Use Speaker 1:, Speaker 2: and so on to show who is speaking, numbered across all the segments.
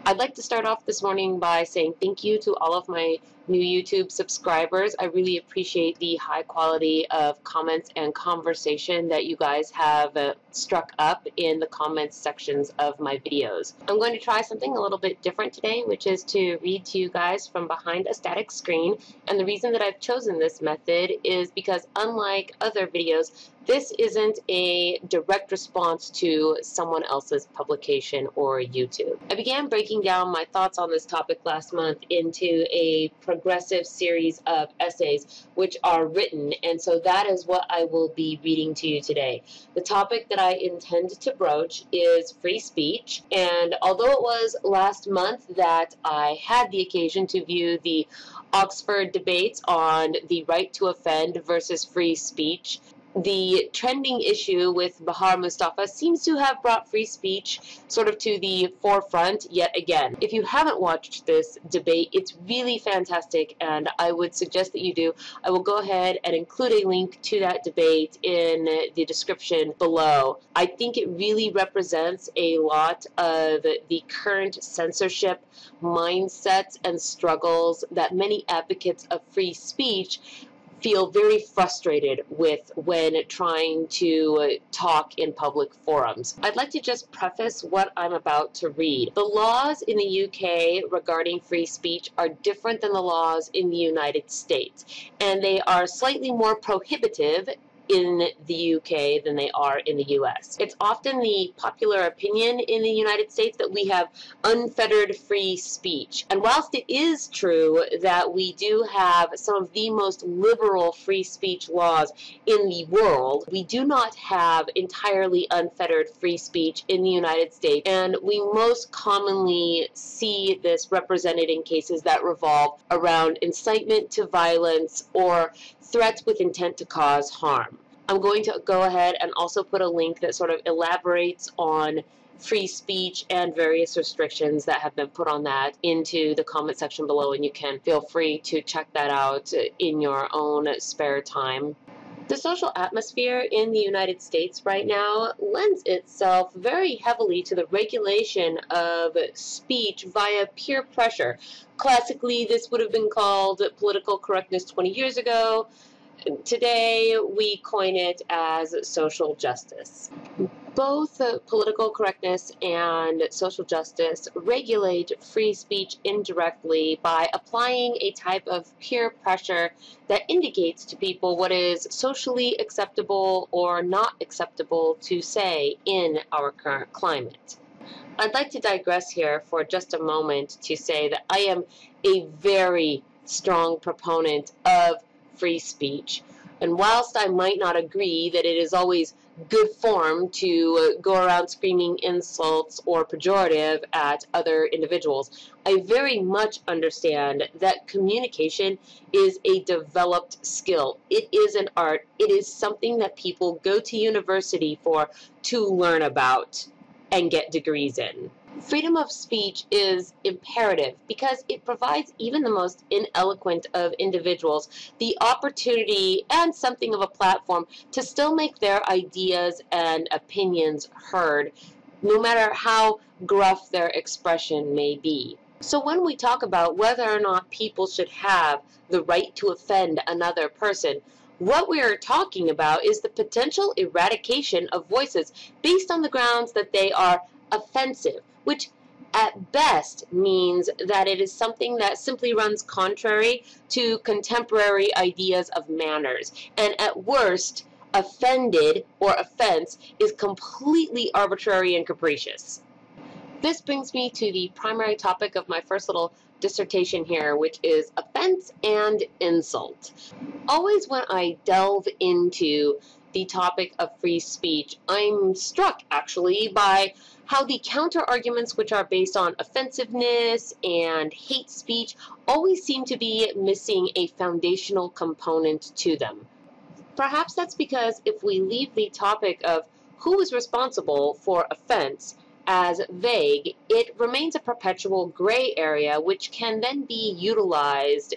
Speaker 1: I'd like to start off this morning by saying thank you to all of my new YouTube subscribers. I really appreciate the high quality of comments and conversation that you guys have struck up in the comments sections of my videos. I'm going to try something a little bit different today, which is to read to you guys from behind a static screen. And the reason that I've chosen this method is because, unlike other videos, this isn't a direct response to someone else's publication or YouTube. I began breaking down my thoughts on this topic last month into a progressive series of essays which are written, and so that is what I will be reading to you today. The topic that I intend to broach is free speech, and although it was last month that I had the occasion to view the Oxford debates on the right to offend versus free speech, the trending issue with Bahar Mustafa seems to have brought free speech sort of to the forefront yet again. If you haven't watched this debate, it's really fantastic, and I would suggest that you do. I will go ahead and include a link to that debate in the description below. I think it really represents a lot of the current censorship mindsets and struggles that many advocates of free speech feel very frustrated with when trying to talk in public forums. I'd like to just preface what I'm about to read. The laws in the UK regarding free speech are different than the laws in the United States, and they are slightly more prohibitive in the UK than they are in the US. It's often the popular opinion in the United States that we have unfettered free speech. And whilst it is true that we do have some of the most liberal free speech laws in the world, we do not have entirely unfettered free speech in the United States. And we most commonly see this represented in cases that revolve around incitement to violence or threats with intent to cause harm. I'm going to go ahead and also put a link that sort of elaborates on free speech and various restrictions that have been put on that into the comment section below, and you can feel free to check that out in your own spare time. The social atmosphere in the United States right now lends itself very heavily to the regulation of speech via peer pressure. Classically, this would have been called political correctness 20 years ago. Today, we coin it as social justice. Both political correctness and social justice regulate free speech indirectly by applying a type of peer pressure that indicates to people what is socially acceptable or not acceptable to say in our current climate. I'd like to digress here for just a moment to say that I am a very strong proponent of free speech. And whilst I might not agree that it is always good form to go around screaming insults or pejorative at other individuals, I very much understand that communication is a developed skill. It is an art. It is something that people go to university for to learn about and get degrees in. Freedom of speech is imperative because it provides even the most ineloquent of individuals the opportunity and something of a platform to still make their ideas and opinions heard, no matter how gruff their expression may be. So when we talk about whether or not people should have the right to offend another person, what we are talking about is the potential eradication of voices based on the grounds that they are offensive, which at best means that it is something that simply runs contrary to contemporary ideas of manners, and at worst, offended or offense is completely arbitrary and capricious. This brings me to the primary topic of my first little dissertation here, which is offense and insult. Always when I delve into the topic of free speech, I'm struck actually by how the counter-arguments which are based on offensiveness and hate speech always seem to be missing a foundational component to them. Perhaps that's because if we leave the topic of who is responsible for offense as vague, it remains a perpetual gray area which can then be utilized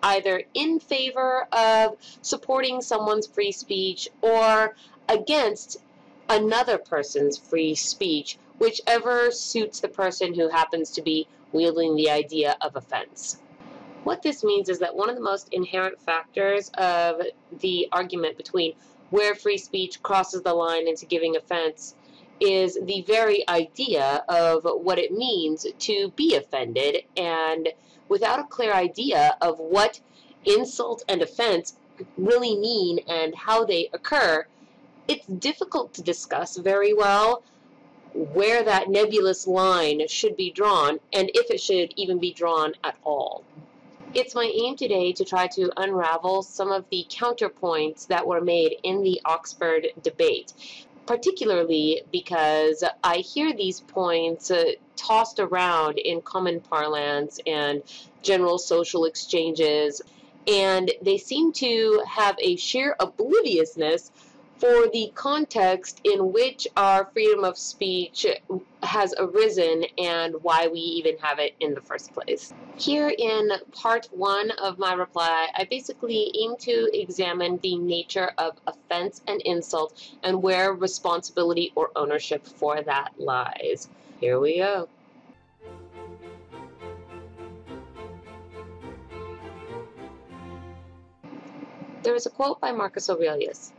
Speaker 1: either in favor of supporting someone's free speech or against another person's free speech whichever suits the person who happens to be wielding the idea of offense. What this means is that one of the most inherent factors of the argument between where free speech crosses the line into giving offense is the very idea of what it means to be offended, and without a clear idea of what insult and offense really mean and how they occur, it's difficult to discuss very well where that nebulous line should be drawn and if it should even be drawn at all. It's my aim today to try to unravel some of the counterpoints that were made in the Oxford debate, particularly because I hear these points tossed around in common parlance and general social exchanges, and they seem to have a sheer obliviousness for the context in which our freedom of speech has arisen and why we even have it in the first place. Here in part one of my reply, I basically aim to examine the nature of offense and insult and where responsibility or ownership for that lies. Here we go. There is a quote by Marcus Aurelius: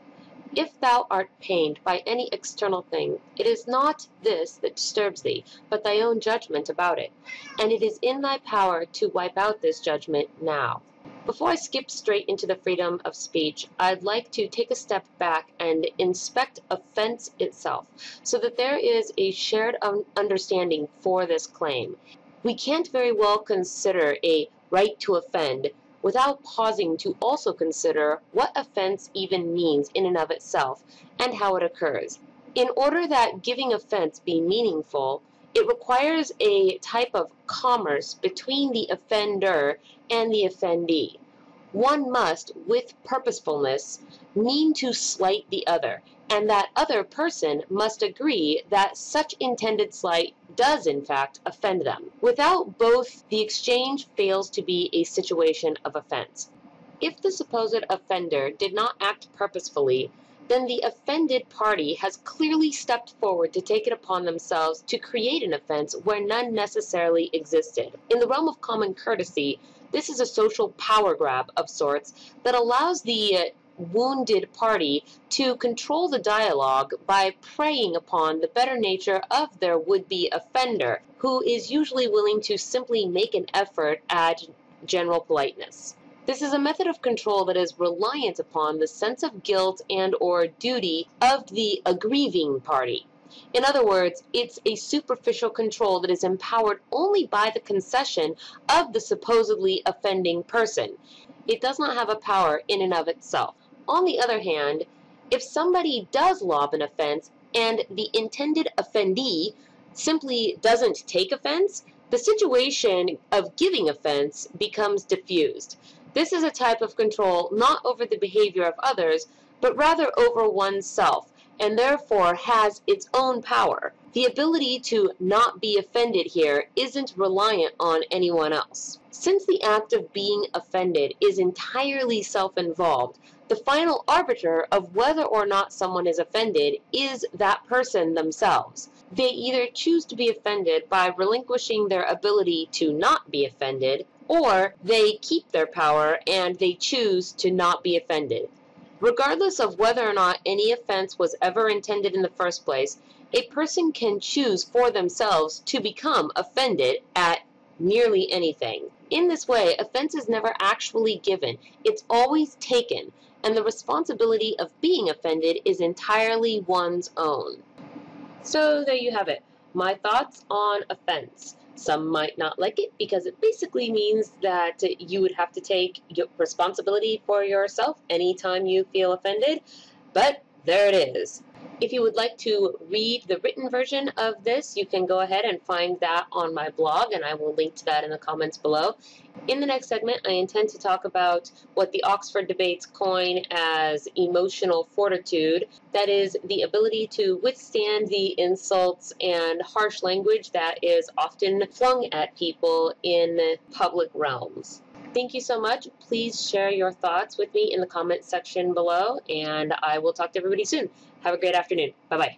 Speaker 1: "If thou art pained by any external thing, it is not this that disturbs thee, but thy own judgment about it, and it is in thy power to wipe out this judgment now." Before I skip straight into the freedom of speech, I'd like to take a step back and inspect offense itself, so that there is a shared understanding for this claim. We can't very well consider a right to offend without pausing to also consider what offense even means in and of itself and how it occurs. In order that giving offense be meaningful, it requires a type of commerce between the offender and the offendee. One must, with purposefulness, mean to slight the other, and that other person must agree that such intended slight does in fact offend them. Without both, the exchange fails to be a situation of offense. If the supposed offender did not act purposefully, then the offended party has clearly stepped forward to take it upon themselves to create an offense where none necessarily existed. In the realm of common courtesy, this is a social power grab of sorts that allows the wounded party to control the dialogue by preying upon the better nature of their would-be offender, who is usually willing to simply make an effort at general politeness. This is a method of control that is reliant upon the sense of guilt and or duty of the aggrieving party. In other words, it's a superficial control that is empowered only by the concession of the supposedly offending person. It does not have a power in and of itself. On the other hand, if somebody does lob an offense and the intended offendee simply doesn't take offense, the situation of giving offense becomes diffused. This is a type of control not over the behavior of others, but rather over oneself, and therefore has its own power. The ability to not be offended here isn't reliant on anyone else. Since the act of being offended is entirely self-involved, the final arbiter of whether or not someone is offended is that person themselves. They either choose to be offended by relinquishing their ability to not be offended, or they keep their power and they choose to not be offended. Regardless of whether or not any offense was ever intended in the first place, a person can choose for themselves to become offended at nearly anything. In this way, offense is never actually given, it's always taken, and the responsibility of being offended is entirely one's own. So there you have it, my thoughts on offense. Some might not like it because it basically means that you would have to take responsibility for yourself anytime you feel offended, but there it is. If you would like to read the written version of this, you can go ahead and find that on my blog, and I will link to that in the comments below. In the next segment, I intend to talk about what the Oxford debates coin as emotional fortitude. That is the ability to withstand the insults and harsh language that is often flung at people in public realms. Thank you so much. Please share your thoughts with me in the comments section below, and I will talk to everybody soon. Have a great afternoon. Bye-bye.